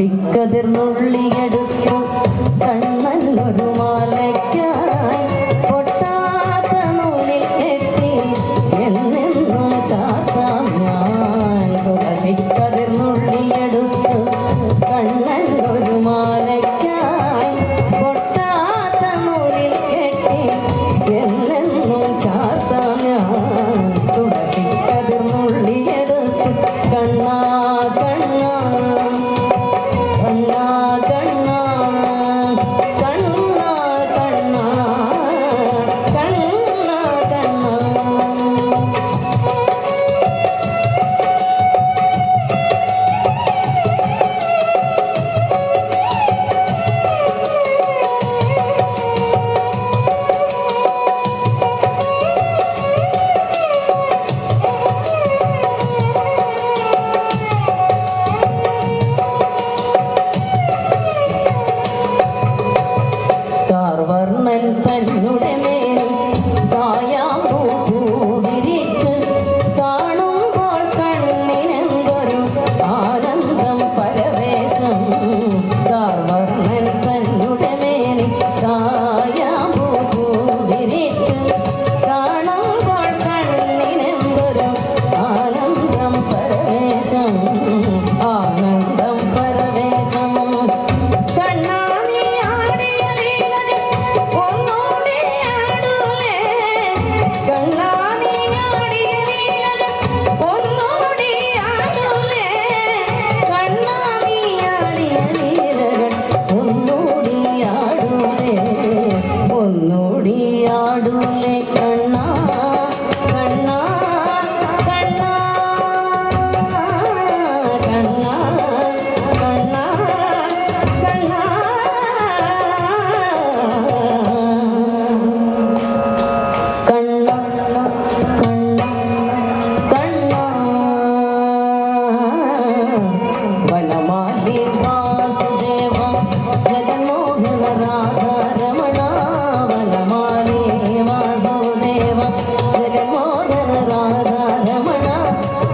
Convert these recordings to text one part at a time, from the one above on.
തുളസിക്കതിർന്നുള്ളിയെടുത്തു കണ്ണൻ ഒരു മാലയ്ക്കായി പൊട്ടാത്ത നൂലിൽ കെട്ടി എന്നെന്നും ചാത്താം ഞാൻ. തുളസിക്കതിർന്നുള്ളിയെടുത്തു കണ്ണൻ ഒരു മാലയ്ക്കായി പൊട്ടാത്ത നൂലിൽ കെട്ടി എന്നെന്നും ചാത്താം ഞാൻ. തുളസിക്കതിർന്നുള്ളിയെടുത്തു കണ്ണാ കണ്ണാ കണ്ണാ കണ്ണാ കണ്ണാ കണ്ണാ കണ്ണാ കണ്ണാ. കാർവർണ്ണൻ തന്നുടെ മേൽ കായാമ്പൂ വിരിച്ച് കാണുമ്പോൾ കണ്ണിനെന്തൊരു ആനന്ദം പരവേശം. കാർവർണ്ണൻ തന്നുടെ മേൽ കായാമ്പൂ വിരിച്ച് കാണുമ്പോൾ കണ്ണിനെന്തൊരു ആനന്ദം പരവേശം. ആനന്ദം പരവേശം. ഒന്നൂടിയാടൂലേ കണ്ണാ കണ്ണാ കണ്ണാ കണ്ണാ കണ്ണാ കണ്ണാ. കണ്ണാ കണ്ണാ കണ്ണാ വനമാലി വാസുദേവ ജഗന്മോഹന രാധാരമണ. വനമാലി വാസുദേവ ജഗന്മോഹന രാധാരമണ.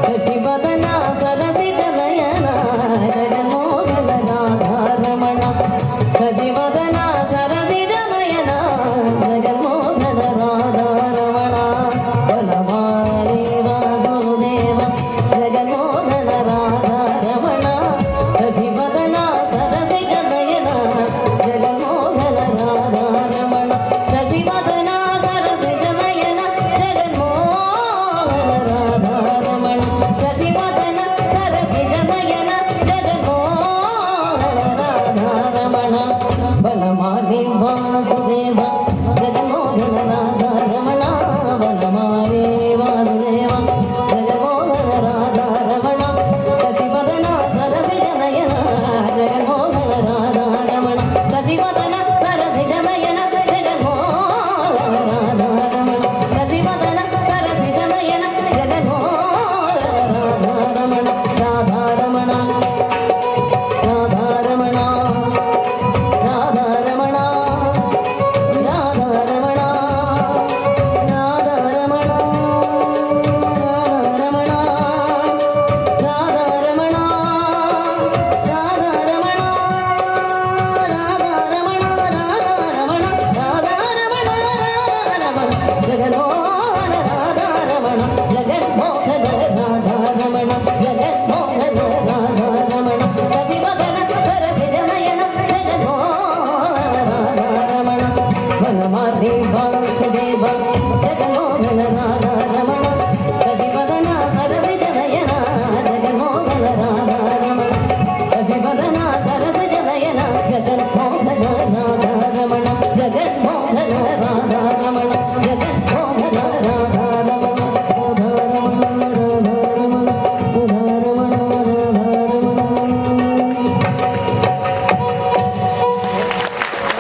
ശശിവദന സരസിജ നയന ജഗന്മോഹന രാധാരമണ. ശശിവദന സരസിജ നയന ജഗന്മോഹന രാധാരമണ. വനമാലി വാസുദേവ ജഗന്മോഹന രാധാരമണ. ശശിവദന സരസിജ നയന ജഗന്മോഹന രാധാരമണ. ശശിവദന സരസിജ നയന ജഗന്മോഹന രാധാരമണ. ശശിവദന സരസിജ നയന ജഗന്മോഹന രാധാരമണ. വനമാലി വാസ